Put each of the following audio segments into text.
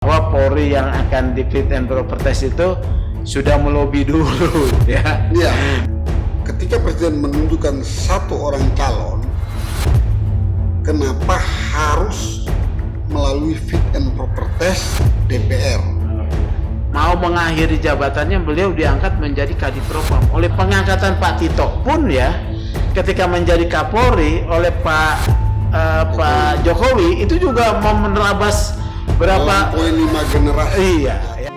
bahwa Polri yang akan di fit and proper test itu sudah melobi dulu ya. Iya. Ketika Presiden menunjukkan satu orang calon, kenapa harus melalui fit and proper test DPR? Mau mengakhiri jabatannya, beliau diangkat menjadi Kadipropam oleh pengangkatan Pak Tito pun ya, ketika menjadi Kapolri oleh Pak Jokowi itu juga mau menerabas berapa 5 generasi. iya ya.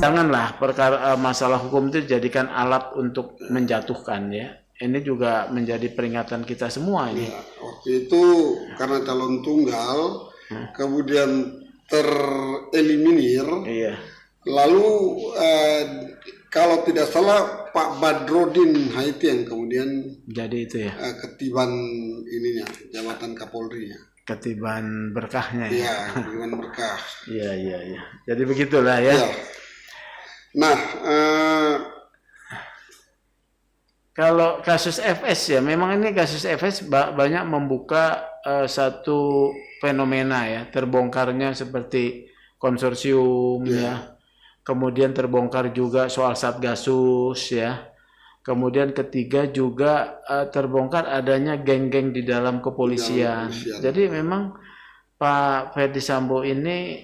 Janganlah perkara masalah hukum itu dijadikan alat untuk menjatuhkan ya. Ini juga menjadi peringatan kita semua ini. Ya, waktu itu karena calon tunggal kemudian tereliminir. Iya. Lalu kalau tidak salah Pak Badrodin Haiti yang kemudian Jadi itu ya. ketiban ininya jabatan Kapolri-nya. Ketiban berkahnya ya. Iya, ketiban berkah. Iya. Jadi begitulah ya. Ya. Nah, kalau kasus FS ya, memang ini kasus FS banyak membuka satu fenomena ya, terbongkarnya seperti konsorsium ya. Kemudian terbongkar juga soal Satgasus ya. Kemudian ketiga juga terbongkar adanya geng-geng di dalam kepolisian. Jadi memang Pak Ferdy Sambo ini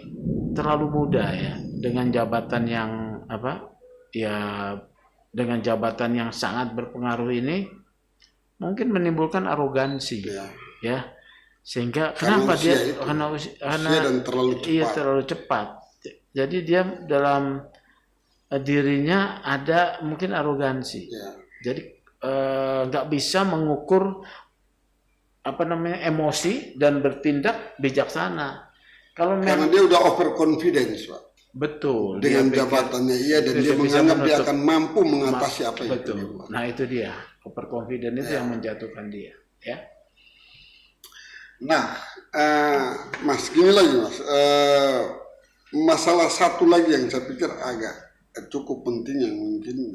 terlalu muda ya, dengan jabatan yang dengan jabatan yang sangat berpengaruh ini mungkin menimbulkan arogansi ya. Sehingga kenapa dia karena dan terlalu cepat. Iya, terlalu cepat. Jadi dia dalam dirinya ada mungkin arogansi. Jadi nggak bisa mengukur emosi dan bertindak bijaksana. Karena dia udah overconfidence, Pak. Betul. Dengan jabatannya dan dia menganggap dia akan mampu mengatasi apa yang dia buat. Nah itu dia, overconfident itu yang menjatuhkan dia ya. Nah, Mas, gini lagi Mas, masalah satu lagi yang saya pikir agak cukup penting yang mungkin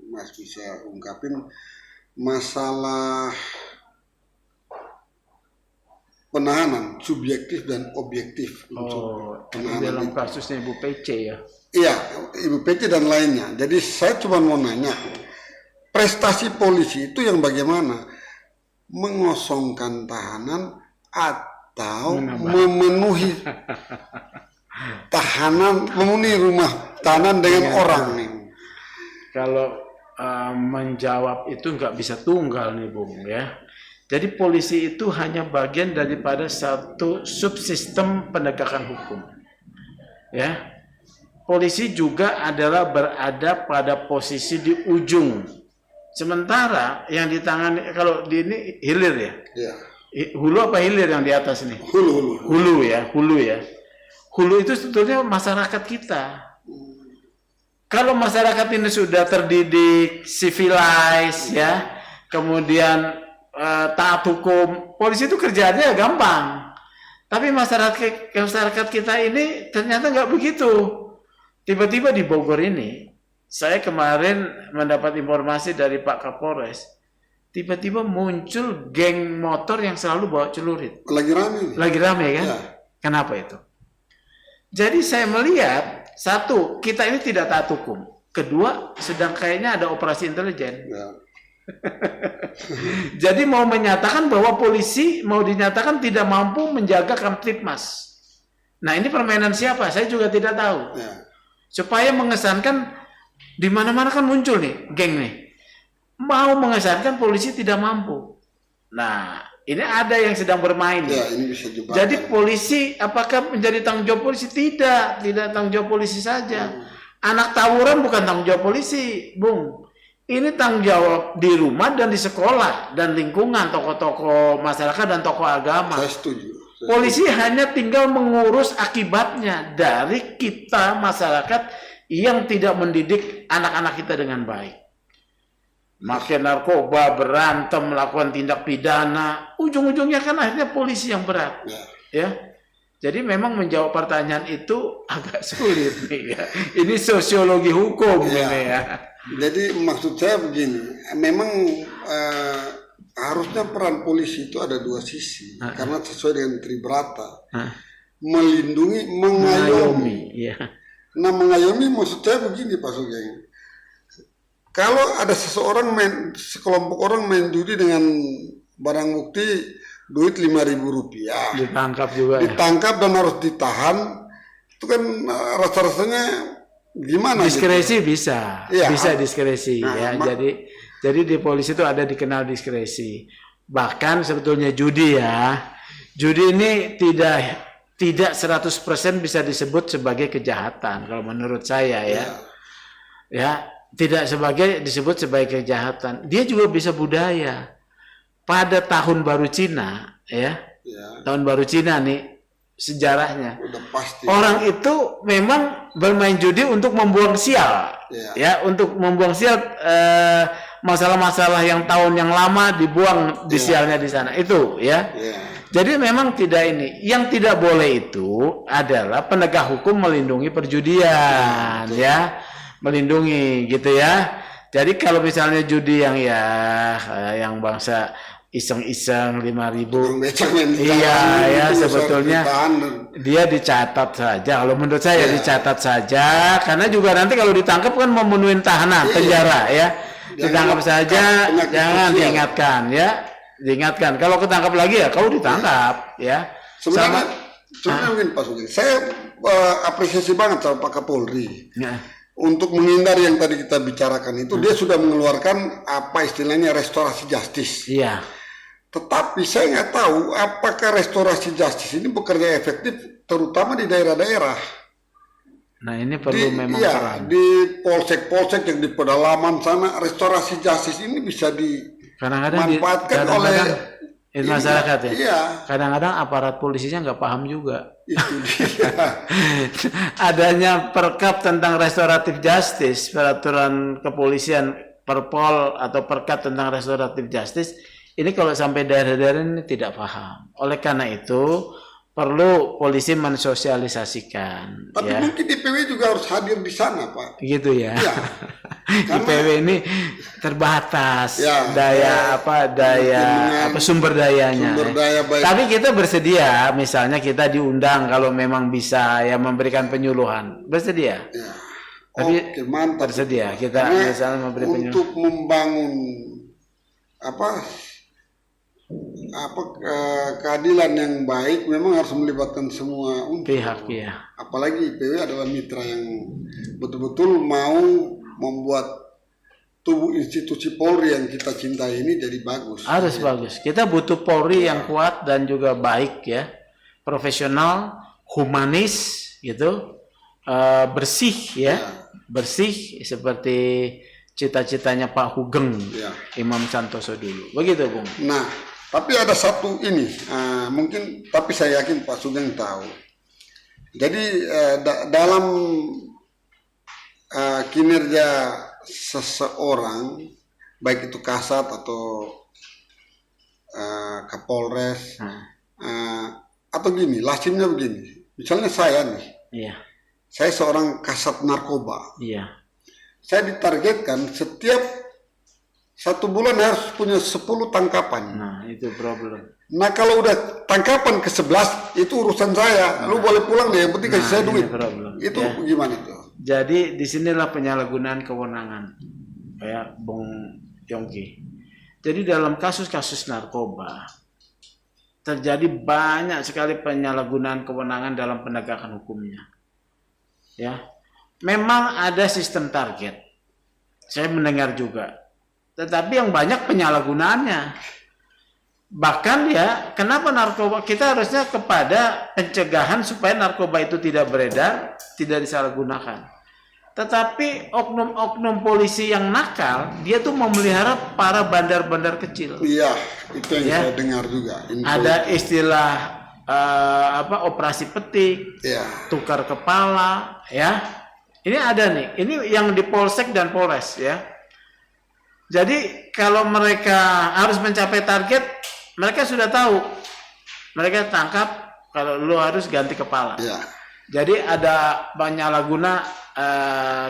Mas bisa ungkapin, masalah penahanan subjektif dan objektif untuk penahanan dalam kasusnya Ibu PC ya. Iya, Ibu PC dan lainnya. Jadi saya cuma mau nanya, prestasi polisi itu yang bagaimana? Mengosongkan tahanan atau memenuhi tahanan, memenuhi rumah tahanan dengan orang nih? Kalau menjawab itu nggak bisa tunggal nih Bung ya. Jadi polisi itu hanya bagian daripada satu subsistem penegakan hukum. Ya. Polisi juga adalah berada pada posisi di ujung. Sementara yang ditangani kalau di ini hilir ya. Ya. Hulu apa hilir yang di atas ini? Hulu. Hulu ya. Hulu itu sebetulnya masyarakat kita. Kalau masyarakat ini sudah terdidik, civilized ya, kemudian taat hukum, polisi itu kerjaannya gampang. Tapi masyarakat kita ini ternyata nggak begitu. Tiba-tiba di Bogor ini, saya kemarin mendapat informasi dari Pak Kapolres, tiba-tiba muncul geng motor yang selalu bawa celurit. Lagi rame kan? Ya. Kenapa itu? Jadi saya melihat, satu, kita ini tidak taat hukum. Kedua, sedang kayaknya ada operasi intelijen. Ya. Jadi mau menyatakan bahwa polisi mau dinyatakan tidak mampu menjaga Kamtipmas. Nah ini permainan siapa? Saya juga tidak tahu. Ya. Supaya mengesankan di mana-mana kan muncul nih geng nih. Mau mengesankan polisi tidak mampu. Nah ini ada yang sedang bermain. Ya, ini bisa jadi polisi apakah menjadi tanggung jawab polisi? Tidak tanggung jawab polisi saja. Anak tawuran bukan tanggung jawab polisi, Bung. Ini tanggung jawab di rumah dan di sekolah dan lingkungan, tokoh-tokoh masyarakat dan tokoh agama. Saya setuju. Polisi hanya tinggal mengurus akibatnya dari kita masyarakat yang tidak mendidik anak-anak kita dengan baik. Makin narkoba, berantem, melakukan tindak pidana, ujung-ujungnya kan akhirnya polisi yang berat. Ya. Jadi memang menjawab pertanyaan itu agak sulit nih ya. Ini sosiologi hukum ini ya. Jadi maksud saya begini, memang harusnya peran polisi itu ada dua sisi, karena sesuai dengan Tribrata, melindungi, mengayomi. Ya. Nah, mengayomi maksud saya begini Pak Sugeng, kalau ada sekelompok orang main judi dengan barang bukti duit Rp5.000, ditangkap juga, ditangkap dan harus ditahan, itu kan rasa-rasanya gimana? Diskresi gitu? bisa diskresi ya. Jadi di polisi itu ada dikenal diskresi. Bahkan sebetulnya judi ini tidak 100% bisa disebut sebagai kejahatan kalau menurut saya ya. Ya, tidak disebut sebagai kejahatan. Dia juga bisa budaya. Pada tahun baru Cina ya. Tahun baru Cina nih sejarahnya. Udah pasti. Orang itu memang bermain judi untuk membuang sial. Ya, untuk membuang sial masalah-masalah yang tahun yang lama dibuang di sialnya di sana itu ya. Jadi memang tidak ini. Yang tidak boleh itu adalah penegak hukum melindungi perjudian ya. Melindungi gitu ya. Jadi kalau misalnya judi yang yang bangsa iseng-iseng 5.000, iya sebetulnya dia dicatat saja. Kalau menurut saya dicatat saja, karena juga nanti kalau ditangkap kan memenuhi tahanan penjara ya. Ditangkap saja, jangan diingatkan ya, diingatkan. Kalau ketangkap lagi ya, kau ditangkap ya. Sebenarnya mungkin Pak Sugeng, saya apresiasi banget sama Pak Kapolri. Untuk menghindari yang tadi kita bicarakan itu, dia sudah mengeluarkan apa istilahnya restorasi justice. Iya. Tetapi saya nggak tahu apakah restorasi justice ini bekerja efektif, terutama di daerah-daerah. Nah ini perlu memang peran. Di polsek-polsek yang di pedalaman sana, restorasi justice ini bisa dimanfaatkan oleh masyarakat ya. Iya. Kadang-kadang aparat polisinya nggak paham juga. Itu dia. Adanya perkap tentang restoratif justice, peraturan kepolisian Perpol atau perkap tentang restoratif justice, ini kalau sampai daerah-daerah ini tidak paham. Oleh karena itu perlu polisi mensosialisasikan. Tapi mungkin IPW juga harus hadir di sana, Pak. Gitu ya. IPW ini terbatas daya sumber dayanya. Tapi kita bersedia, misalnya kita diundang kalau memang bisa ya memberikan penyuluhan, bersedia. Tapi mantap. Bersedia kita misalnya memberi penyuluhan. Untuk membangun keadilan yang baik memang harus melibatkan semua pihak ya. Apalagi IPW adalah mitra yang betul-betul mau membuat tubuh institusi Polri yang kita cintai ini jadi bagus. Harus bagus. Kita butuh Polri yang kuat dan juga baik ya, profesional, humanis gitu, bersih ya, bersih seperti cita-citanya Pak Hugeng, Imam Santoso dulu. Begitu Bung. Nah, tapi ada satu ini, mungkin, tapi saya yakin Pak Sugeng tahu. Jadi dalam kinerja seseorang, baik itu Kasat atau Kapolres, atau gini, lazimnya begini. Misalnya saya nih, saya seorang Kasat narkoba. Saya ditargetkan setiap 1 bulan harus punya 10 tangkapan. Nah, itu problem. Nah, kalau udah tangkapan ke-11, itu urusan saya. Lu boleh pulang deh, yang penting kasih saya duit. Itu gimana itu? Jadi, disinilah penyalahgunaan kewenangan. Kayak Bung Yongki. Jadi, dalam kasus-kasus narkoba, terjadi banyak sekali penyalahgunaan kewenangan dalam penegakan hukumnya. Ya, memang ada sistem target. Saya mendengar juga. Tetapi yang banyak penyalahgunaannya. Bahkan ya, kenapa narkoba? Kita harusnya kepada pencegahan supaya narkoba itu tidak beredar, tidak disalahgunakan. Tetapi oknum-oknum polisi yang nakal, dia tuh memelihara para bandar-bandar kecil. Iya, itu yang saya dengar juga. Ada istilah operasi petik, Ya. tukar kepala, ya. Ini ada nih. Ini yang di Polsek dan Polres, ya. Jadi kalau mereka harus mencapai target, mereka sudah tahu. Mereka tangkap kalau lu harus ganti kepala. Ya. Jadi ada penyalahguna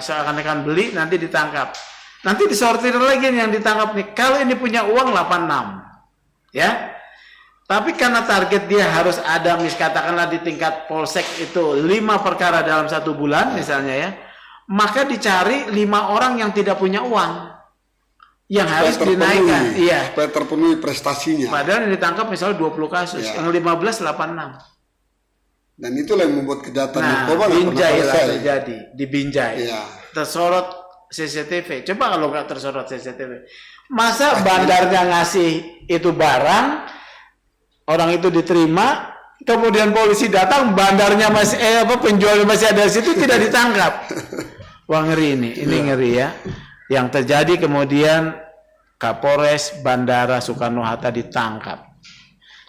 seakan-akan beli nanti ditangkap. Nanti disortir lagi yang ditangkap nih. Kalau ini punya uang 86. Ya. Tapi karena target dia harus ada, katakanlah di tingkat polsek itu 5 perkara dalam 1 bulan misalnya ya, maka dicari 5 orang yang tidak punya uang yang harus dinaikkan, iya, supaya terpenuhi prestasinya. Padahal yang ditangkap misalnya 20 kasus, yang 15 86. Dan itulah yang membuat kejahatan narkoba Binjai lah terjadi di Binjai, ya. tersorot CCTV. Coba kalau nggak tersorot CCTV, masa bandarnya ngasih itu barang, orang itu diterima, kemudian polisi datang, bandarnya masih penjualnya masih ada di situ, tidak ditangkap. Wah, ngeri ini ngeri ya. Yang terjadi kemudian Kapolres Bandara Soekarno-Hatta ditangkap.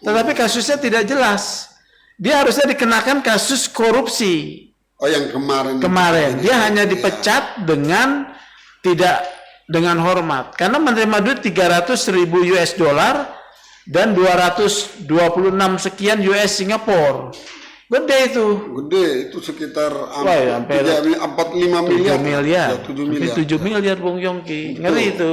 Tetapi kasusnya tidak jelas. Dia harusnya dikenakan kasus korupsi. Oh, yang kemarin. Dia hanya dipecat dengan tidak dengan hormat karena menerima duit 300.000 US dollar dan 226 sekian US Singapore. Gede itu. Gede, itu sekitar hampir 45 miliar. 7 miliar. 7 miliar Bung Yongki. Ngeri itu.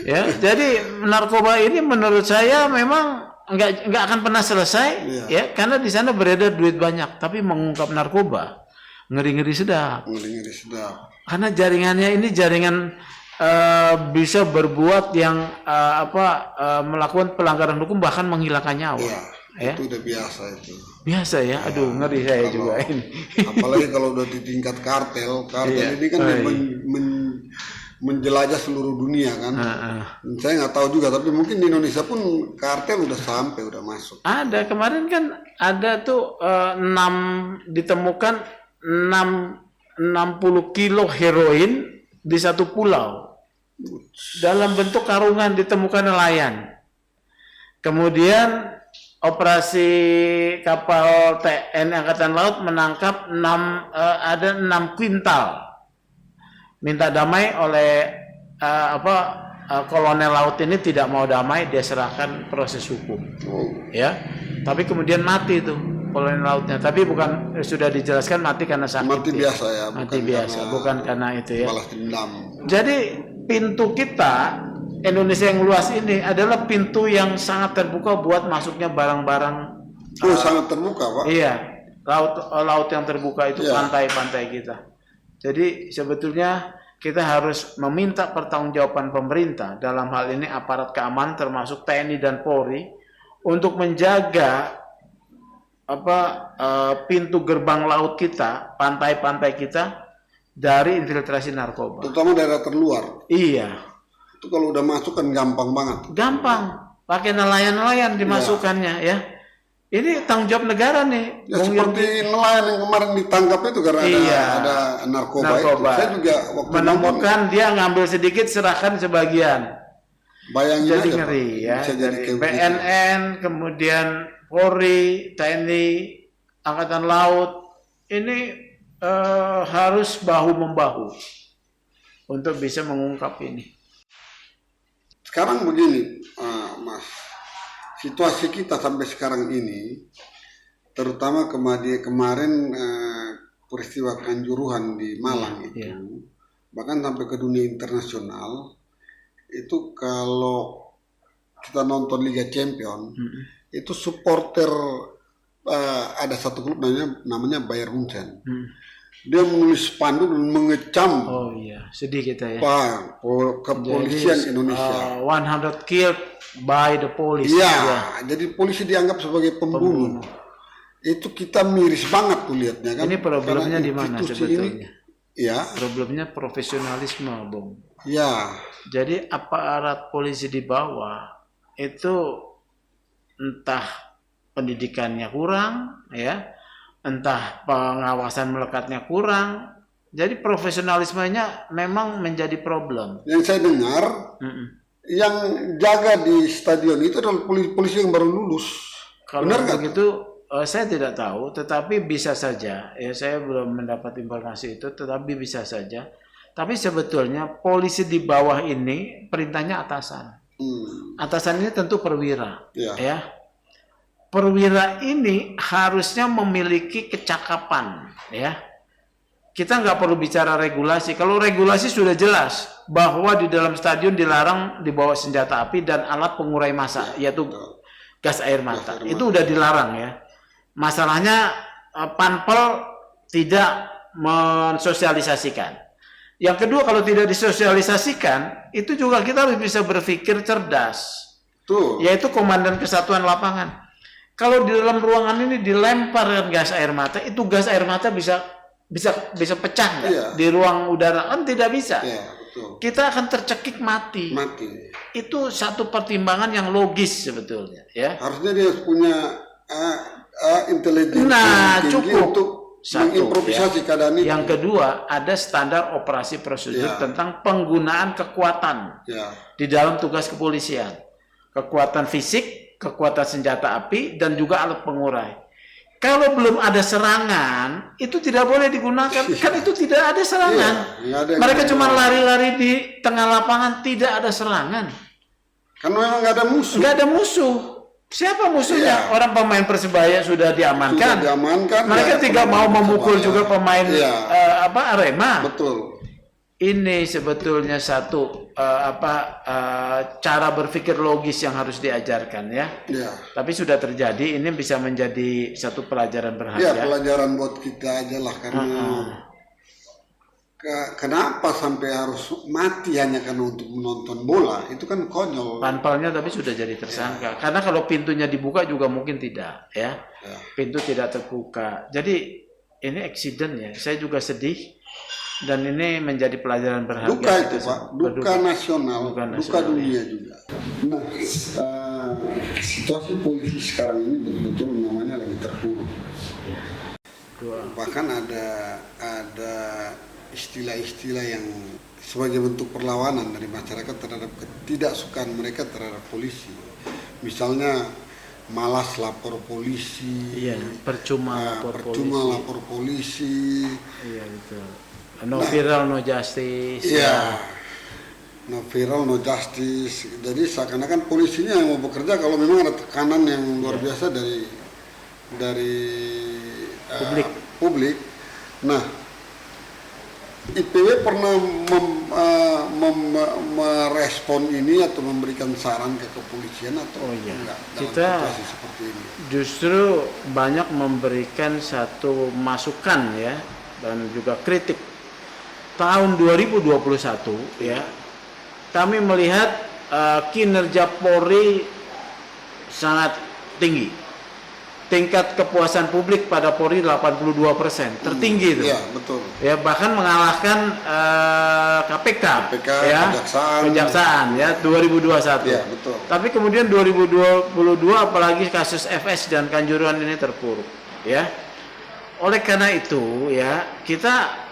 Ya, jadi narkoba ini menurut saya memang enggak akan pernah selesai ya, karena di sana beredar duit banyak, tapi mengungkap narkoba ngeri-ngeri sedap. Ngeri-ngeri sedap. Karena jaringannya ini jaringan bisa berbuat yang melakukan pelanggaran hukum bahkan menghilangkan nyawa. Ya, itu udah biasa itu. Biasa ya. Aduh, ngeri saya juga ini. Apalagi kalau udah di tingkat kartel ini kan menjelajah seluruh dunia kan. Saya nggak tahu juga, tapi mungkin di Indonesia pun kartel udah sampai, udah masuk. Ada kemarin kan ada tuh 6 ditemukan 60 kilo heroin di satu pulau dalam bentuk karungan, ditemukan nelayan. Kemudian operasi kapal TNI Angkatan Laut menangkap 6 kuintal. Minta damai oleh kolonel laut ini tidak mau damai, dia serahkan proses hukum. Ya. Tapi kemudian mati itu kolonel lautnya. Tapi bukan, sudah dijelaskan mati karena sakit. Mati biasa ya. Mati biasa, bukan karena itu ya. Balas dendam. Jadi pintu kita Indonesia yang luas ini adalah pintu yang sangat terbuka buat masuknya barang-barang. Sangat terbuka, Pak. Iya, laut yang terbuka itu, pantai-pantai kita. Jadi sebetulnya kita harus meminta pertanggungjawaban pemerintah, dalam hal ini aparat keamanan termasuk TNI dan Polri, untuk menjaga pintu gerbang laut kita, pantai-pantai kita dari infiltrasi narkoba. Terutama daerah terluar. Iya. Itu kalau udah masuk kan gampang banget. Gampang, pakai nelayan-nelayan dimasukkannya ya. Ini tanggung jawab negara nih. Ya, seperti nelayan yang kemarin ditangkap itu karena ada narkoba itu. Saya juga waktu menemukan dia ngambil sedikit, serahkan sebagian. Bayangin jadi aja, ngeri ya. Dari BNN, kemudian Polri, TNI, Angkatan Laut, ini harus bahu-membahu untuk bisa mengungkap ini. Sekarang begini, Mas, situasi kita sampai sekarang ini, terutama kemarin peristiwa Kanjuruhan di Malang itu, bahkan sampai ke dunia internasional, itu kalau kita nonton Liga Champion, itu supporter ada satu klub namanya Bayern Munchen. Dia menulis spanduk dan mengecam. Oh iya, sedih kita ya. Kepolisian Indonesia. 100 killed by the police. Iya, jadi polisi dianggap sebagai pembunuh. Itu kita miris banget tuh lihatnya kan. Ini problemnya di mana sebetulnya? Ya. Problemnya profesionalisme, Bung. Ya. Jadi aparat polisi di bawah itu entah pendidikannya kurang, ya. Entah pengawasan melekatnya kurang, jadi profesionalismenya memang menjadi problem. Yang saya dengar, yang jaga di stadion itu adalah polisi yang baru lulus. Kalau Benar nggak begitu saya tidak tahu, tetapi bisa saja. Ya, saya belum mendapat informasi itu, tetapi bisa saja. Tapi sebetulnya polisi di bawah ini perintahnya atasan. Atasan ini tentu perwira, Ya. ya. Perwira ini harusnya memiliki kecakapan, ya. Kita nggak perlu bicara regulasi. Kalau regulasi sudah jelas bahwa di dalam stadion dilarang dibawa senjata api dan alat pengurai massa, yaitu gas air mata. Itu udah dilarang, ya. Masalahnya Panpel tidak mensosialisasikan. Yang kedua, kalau tidak disosialisasikan, itu juga kita harus bisa berpikir cerdas, yaitu komandan kesatuan lapangan. Kalau di dalam ruangan ini dilempar gas air mata, itu gas air mata bisa pecah nggak? Iya. Di ruang udara kan tidak bisa. Iya, betul. Kita akan tercekik mati. Itu satu pertimbangan yang logis sebetulnya, ya. Harusnya dia punya intelijensi tinggi cukup untuk mengimprovisasi keadaan itu. Yang kedua, ada standar operasi prosedur tentang penggunaan kekuatan di dalam tugas kepolisian. Kekuatan fisik, kekuatan senjata api, dan juga alat pengurai. Kalau belum ada serangan, itu tidak boleh digunakan. Kan itu tidak ada serangan. Mereka cuma lari-lari di tengah lapangan, tidak ada serangan. Karena memang nggak ada musuh. Nggak ada musuh. Siapa musuhnya? Orang pemain Persebaya sudah diamankan. Mereka tidak mau memukul juga pemain Arema. Betul. Ini sebetulnya satu cara berpikir logis yang harus diajarkan, ya. Tapi sudah terjadi. Ini bisa menjadi satu pelajaran berharga. Ya, pelajaran buat kita aja lah, karena kenapa sampai harus mati hanya karena untuk menonton bola? Itu kan konyol. Panpelnya tapi sudah jadi tersangka. Karena kalau pintunya dibuka juga mungkin tidak, ya. Pintu tidak terbuka. Jadi ini accident, ya. Saya juga sedih. Dan ini menjadi pelajaran berharga. Duka itu, Pak. Duka nasional, duka dunia juga. Nah, situasi polisi sekarang ini betul-betul namanya lagi terpuruk. Bahkan ada istilah-istilah yang sebagai bentuk perlawanan dari masyarakat terhadap ketidaksukaan mereka terhadap polisi. Misalnya malas lapor polisi. Iya, percuma lapor polisi. Iya, betul. No viral, no justice. Iya. No viral, no justice. Jadi seakan-akan polisinya yang mau bekerja kalau memang ada tekanan yang luar biasa dari publik. Nah, IPW pernah merespon ini atau memberikan saran ke kepolisian atau enggak dalam situasi seperti ini? Justru banyak memberikan satu masukan, ya, dan juga kritik. Tahun 2021, ya, kami melihat kinerja Polri sangat tinggi. Tingkat kepuasan publik pada Polri 82%, tertinggi itu. Iya, betul. Ya, bahkan mengalahkan KPK, ya, Kejaksaan, ya, 2021. Iya, betul. Tapi kemudian 2022 apalagi kasus FS dan Kanjuruhan ini terpuruk, ya. Oleh karena itu, ya, kita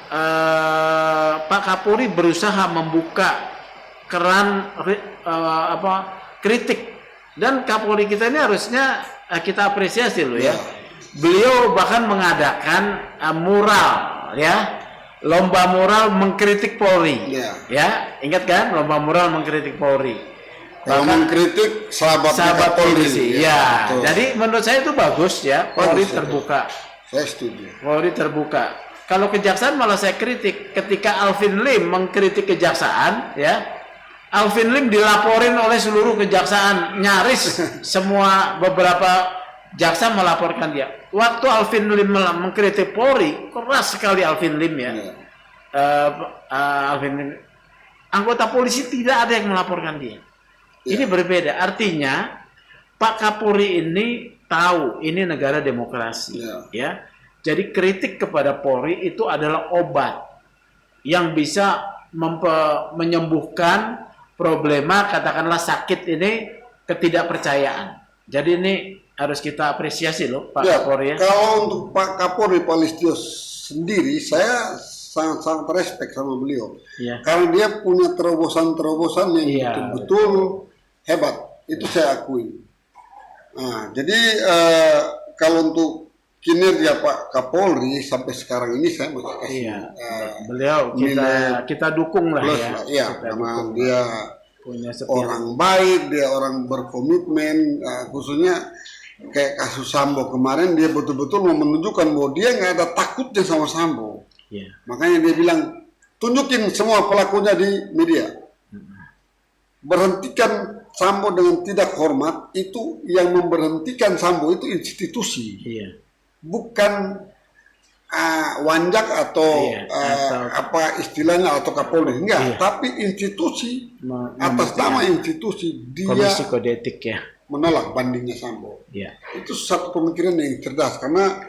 Pak Kapolri berusaha membuka keran kritik, dan Kapolri kita ini harusnya kita apresiasi loh, ya. Beliau bahkan mengadakan mural, ya, lomba mural mengkritik Polri, ya, ingat kan lomba mural mengkritik Polri, bahkan mengkritik sahabat polisi, ya. Jadi menurut saya itu bagus, ya. Polri terbuka. Saya setuju. Polri terbuka. Kalau Kejaksaan malah saya kritik ketika Alvin Lim mengkritik Kejaksaan, ya. Alvin Lim dilaporin oleh seluruh Kejaksaan, nyaris semua beberapa jaksa melaporkan dia. Waktu Alvin Lim mengkritik Polri, keras sekali Alvin Lim, ya. Alvin Lim, anggota polisi tidak ada yang melaporkan dia. Ini berbeda. Artinya Pak Kapolri ini tahu ini negara demokrasi, ya. Jadi kritik kepada Polri itu adalah obat yang bisa menyembuhkan problema, katakanlah sakit ini, ketidakpercayaan. Jadi ini harus kita apresiasi loh Pak Kapolri, ya. Kalau untuk Pak Kapolri Pak Listio sendiri, saya sangat respect sama beliau. Karena dia punya terobosan-terobosan yang betul-betul hebat. Itu saya akui. Nah, jadi kalau untuk kinerja Pak Kapolri sampai sekarang ini saya masih kasih beliau kita dukung lah plus ya. lah, iya, Kita karena dukung dia punya spirit. orang baik, dia orang berkomitmen, khususnya kayak kasus Sambo kemarin dia betul-betul mau menunjukkan bahwa dia nggak ada takutnya sama Sambo. Iya. Makanya dia bilang tunjukin semua pelakunya di media. Berhentikan Sambo dengan tidak hormat, itu yang memberhentikan Sambo itu institusi. Iya. Bukan wanjak atau apa istilahnya atau Kapolri enggak, tapi institusi atas nama institusi dia Komisi Kode Etik ya menolak bandingnya Sambo. Iya. Itu satu pemikiran yang cerdas karena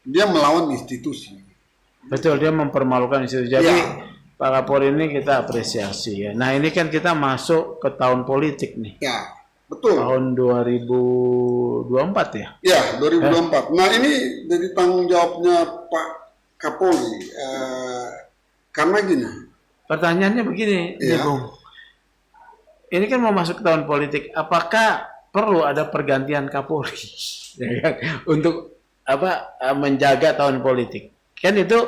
dia melawan institusi. Betul, dia mempermalukan institusi. Jadi Pak Kapolri ini kita apresiasi ya. Nah ini kan kita masuk ke tahun politik nih. Ya, betul. Tahun 2024 ya? Ya, 2024. Nah ini jadi tanggung jawabnya Pak Kapolri. Karena gini. Pertanyaannya begini, Bung. Ini kan mau masuk ke tahun politik. Apakah perlu ada pergantian Kapolri ya kan? Untuk menjaga tahun politik? Kan itu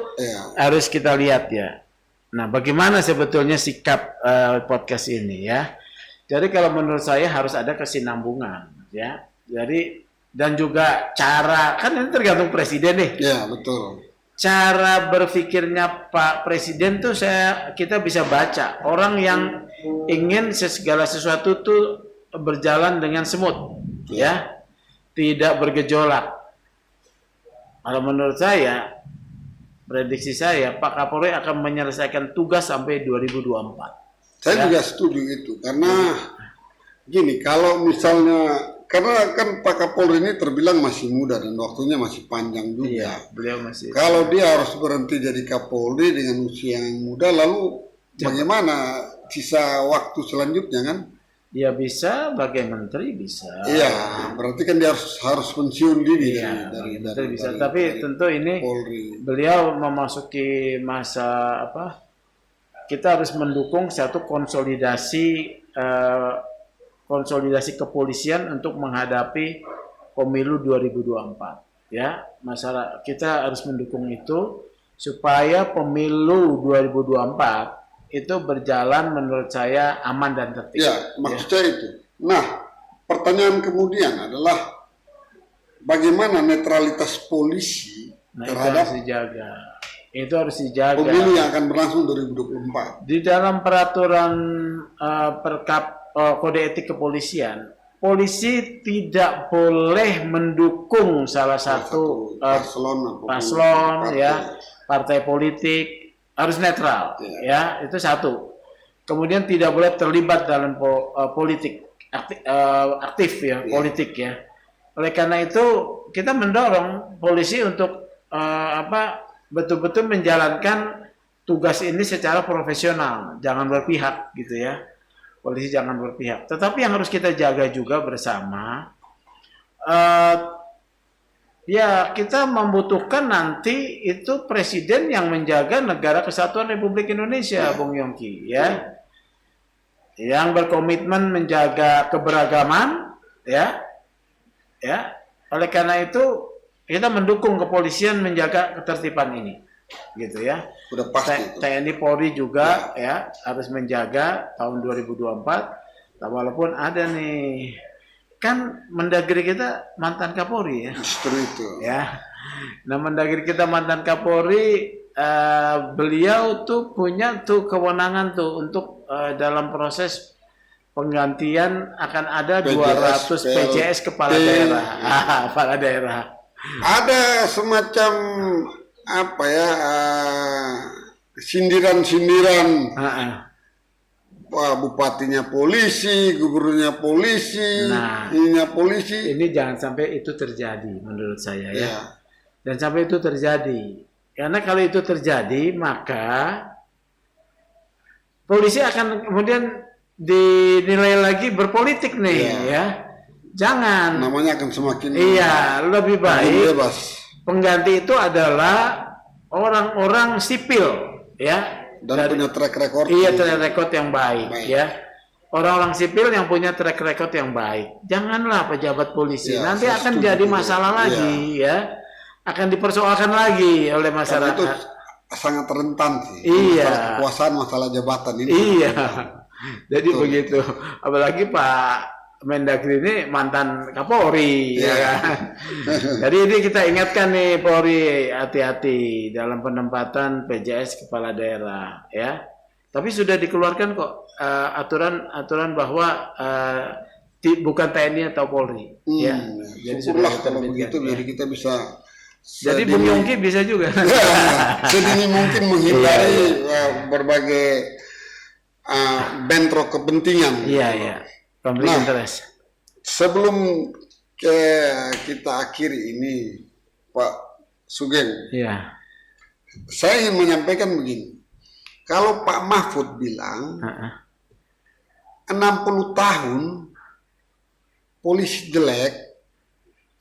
harus kita lihat ya. Nah, bagaimana sebetulnya sikap podcast ini ya? Jadi kalau menurut saya harus ada kesinambungan ya. Jadi dan juga cara, kan ini tergantung presiden nih. Ya, betul. Cara berpikirnya Pak Presiden tuh kita bisa baca. Orang yang ingin segala sesuatu tuh berjalan dengan smooth ya. Tidak bergejolak. Kalau menurut saya, prediksi saya Pak Kapolri akan menyelesaikan tugas sampai 2024. Saya juga setuju itu karena gini, kalau misalnya karena kan Pak Kapolri ini terbilang masih muda dan waktunya masih panjang juga. Iya, beliau masih. Kalau dia harus berhenti jadi Kapolri dengan usia yang muda, lalu bagaimana sisa waktu selanjutnya kan? Ya bisa sebagai menteri bisa. Iya, berarti kan dia harus pensiun dini dari bisa. Tapi tentu ini Polri. Beliau memasuki masa kita harus mendukung satu konsolidasi kepolisian untuk menghadapi pemilu 2024 ya. Masalah kita harus mendukung itu supaya pemilu 2024 itu berjalan menurut saya aman dan tertib. Ya, maksud saya itu. Nah, pertanyaan kemudian adalah bagaimana netralitas polisi terhadap itu harus dijaga. Pemilu yang akan berlangsung 2024. Di dalam peraturan kode etik kepolisian, polisi tidak boleh mendukung salah satu paslon ya, partai politik, harus netral ya, itu satu. Kemudian tidak boleh terlibat dalam politik aktif ya, politik ya. Oleh karena itu kita mendorong polisi untuk betul-betul menjalankan tugas ini secara profesional, jangan berpihak gitu ya. Polisi jangan berpihak. Tetapi yang harus kita jaga juga bersama, ya kita membutuhkan nanti itu presiden yang menjaga negara kesatuan Republik Indonesia, Bung Yongki ya. Yang berkomitmen menjaga keberagaman ya. Oleh karena itu kita mendukung kepolisian menjaga ketertiban ini, gitu ya. Udah pasti. TNI Polri juga ya harus menjaga tahun 2024. Walaupun ada nih, kan Mendagri kita mantan Kapolri ya. Justru itu. Ya. Nah, Mendagri kita mantan Kapolri, beliau tuh punya tuh kewenangan tuh untuk dalam proses penggantian akan ada 200 PJS kepala daerah. Kepala daerah. Ada semacam sindiran-sindiran. Bupatinya polisi, gubernurnya polisi, ininya polisi. Ini jangan sampai itu terjadi menurut saya ya. Dan sampai itu terjadi. Karena kalau itu terjadi, maka polisi akan kemudian dinilai lagi berpolitik nih ya. Jangan. Namanya akan semakin lebih baik pengganti itu adalah orang-orang sipil ya. Dan punya track record. Iya, track record yang baik ya. orang-orang sipil yang punya track record yang baik. Janganlah pejabat polisi. Ya, Nanti saya akan setuju jadi juga. masalah lagi ya. Akan dipersoalkan lagi oleh Karena masyarakat. itu sangat rentan sih. Iya. Masalah kekuasaan, masalah jabatan ini. Iya. Jadi Betul. begitu. Apalagi Pak Mendagri ini mantan Kapolri, ya kan. Jadi ini kita ingatkan nih Polri, hati-hati dalam penempatan PJS kepala daerah, ya. Tapi sudah dikeluarkan kok aturan-aturan bahwa bukan TNI atau Polri, ya. Jadi sudah Syukurlah kalau diterbitkan, begitu, ya. jadi kita bisa Jadi Bung Yongki bisa juga. sedini mungkin menghindari berbagai bentrok kepentingan. Iya, iya. Konflik interest. Sebelum kita akhiri ini, Pak Sugeng, Iya. saya ingin menyampaikan begini. Kalau Pak Mahfud bilang 60 tahun polisi jelek,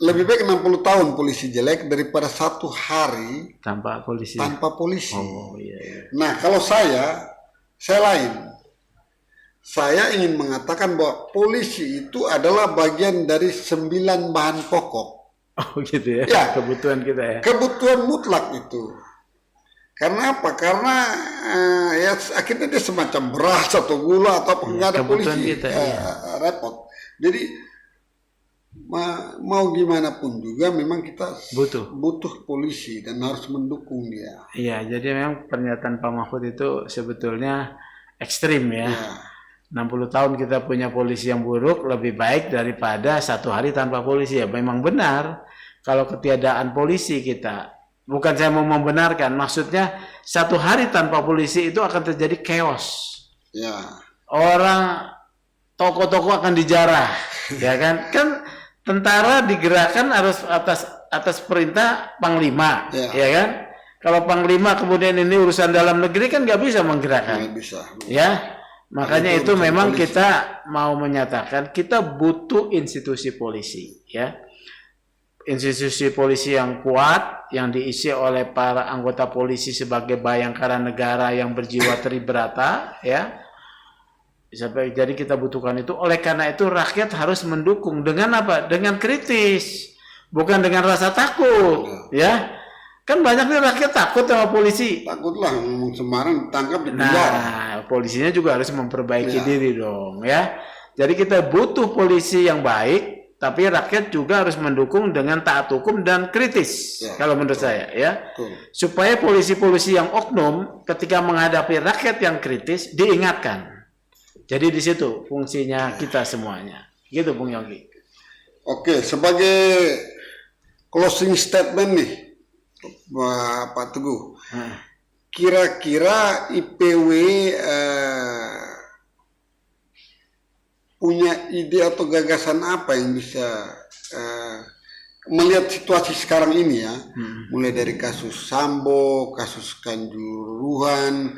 lebih baik 60 tahun polisi jelek daripada 1 hari Tanpa polisi. tanpa polisi. Oh, iya, iya. Nah, kalau saya lain. Saya ingin mengatakan bahwa polisi itu adalah bagian dari 9 bahan pokok. Oh gitu ya, Ya. kebutuhan kita ya. Kebutuhan mutlak itu. Karena apa? Karena ya akhirnya dia semacam beras atau gula atau apa, nggak ada kebutuhan polisi. kita, Repot. Jadi mau gimana pun juga memang kita butuh polisi dan harus mendukung dia. Iya, jadi memang pernyataan Pak Mahfud itu sebetulnya ekstrim ya. 60 tahun kita punya polisi yang buruk lebih baik daripada 1 hari tanpa polisi. Ya memang benar kalau ketiadaan polisi kita. Bukan saya mau membenarkan, maksudnya 1 hari tanpa polisi itu akan terjadi chaos. Ya. Orang toko-toko akan dijarah, ya kan? Kan tentara digerakkan harus atas perintah panglima, ya kan? Kalau panglima kemudian ini urusan dalam negeri kan nggak bisa menggerakkan, Nggak bisa. ya. Makanya itu memang kita mau menyatakan kita butuh institusi polisi, ya. Institusi polisi yang kuat, yang diisi oleh para anggota polisi sebagai bayangkara negara yang berjiwa tribrata, ya. Jadi kita butuhkan itu. Oleh karena itu rakyat harus mendukung dengan apa? Dengan kritis, bukan dengan rasa takut, ya. Kan banyak nih rakyat takut sama polisi. Takutlah ngomong sembarang tangkap di penjara. Nah, polisinya juga harus memperbaiki diri dong, ya. Jadi kita butuh polisi yang baik, tapi rakyat juga harus mendukung dengan taat hukum dan kritis. Kalau menurut saya, ya. Supaya polisi-polisi yang oknum ketika menghadapi rakyat yang kritis diingatkan. Jadi di situ fungsinya kita semuanya. Gitu Bung Yongki. Oke, sebagai closing statement nih, Pak Teguh, kira-kira IPW punya ide atau gagasan apa yang bisa melihat situasi sekarang ini ya, mulai dari kasus Sambo, kasus Kanjuruhan,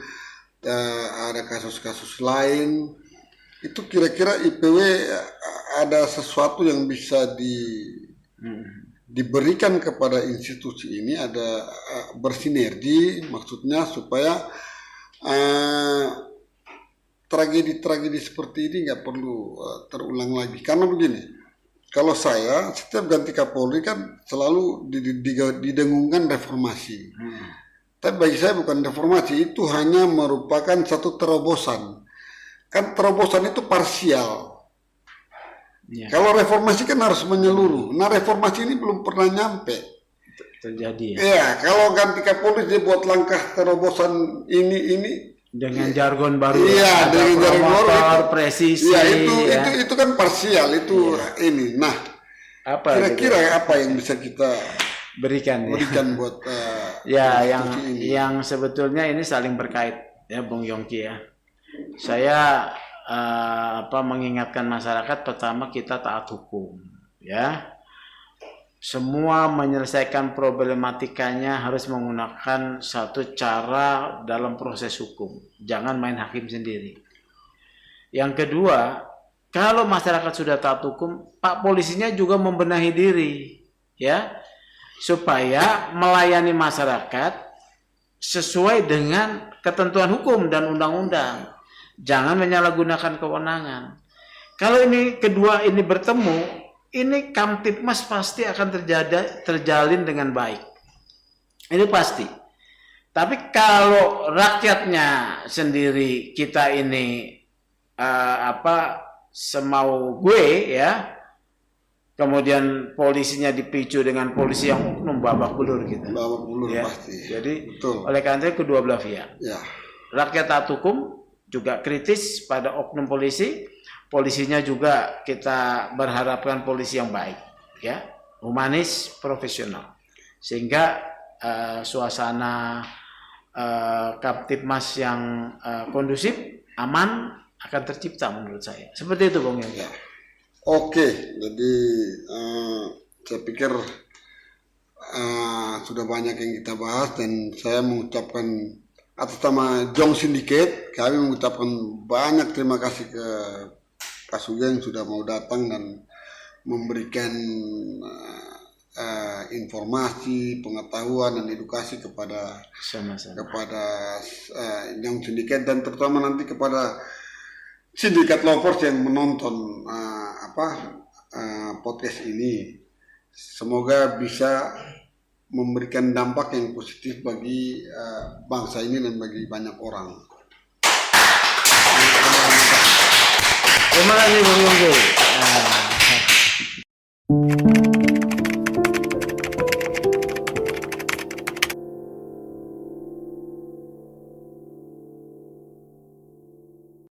ada kasus-kasus lain, itu kira-kira IPW ada sesuatu yang bisa diberikan kepada institusi ini, ada bersinergi, maksudnya supaya tragedi-tragedi seperti ini nggak perlu terulang lagi. Karena begini, kalau saya setiap ganti Kapolri kan selalu didengungkan reformasi. Tapi bagi saya bukan reformasi, itu hanya merupakan satu terobosan. Kan terobosan itu parsial. Kalau reformasi kan harus menyeluruh. Nah, reformasi ini belum pernah nyampe. Terjadi ya. Iya, kalau ganti Kapolri dia buat langkah terobosan ini dengan jargon baru. Iya, dengan jargon baru. Presisi. Iya, itu kan parsial itu ini. Nah, kira-kira apa yang bisa kita berikan buat yang sebetulnya ini saling berkait ya Bung Yongki ya. Saya mengingatkan masyarakat, pertama kita taat hukum ya. Semua menyelesaikan problematikanya harus menggunakan satu cara dalam proses hukum. Jangan main hakim sendiri. Yang kedua, kalau masyarakat sudah taat hukum, Pak polisinya juga membenahi diri ya, supaya melayani masyarakat sesuai dengan ketentuan hukum dan undang-undang. Jangan menyalahgunakan kewenangan. Kalau ini kedua ini bertemu, ini Kamtipmas pasti akan terjalin dengan baik. Ini pasti. Tapi kalau rakyatnya sendiri kita ini semau gue ya, kemudian polisinya dipicu dengan polisi yang oknum babak belur gitu. Babak belur Ya. pasti. Jadi Betul. oleh karena itu kedua belah pihak. Ya. Rakyat taat hukum juga kritis pada oknum polisi. Polisinya juga kita berharapkan polisi yang baik, ya, humanis, profesional, sehingga suasana Kamtipmas yang kondusif, aman akan tercipta menurut saya. Seperti itu, Bung Yogi. Ya. Oke, jadi saya pikir sudah banyak yang kita bahas dan saya mengucapkan atas nama Jong Syndicate, kami mengucapkan banyak terima kasih ke Pak Sugeng yang sudah mau datang dan memberikan informasi, pengetahuan dan edukasi kepada Jong Syndicate dan terutama nanti kepada sindikat lovers yang menonton podcast ini. Semoga bisa memberikan dampak yang positif bagi bangsa ini dan bagi banyak orang. Terima kasih, Bung Yogi.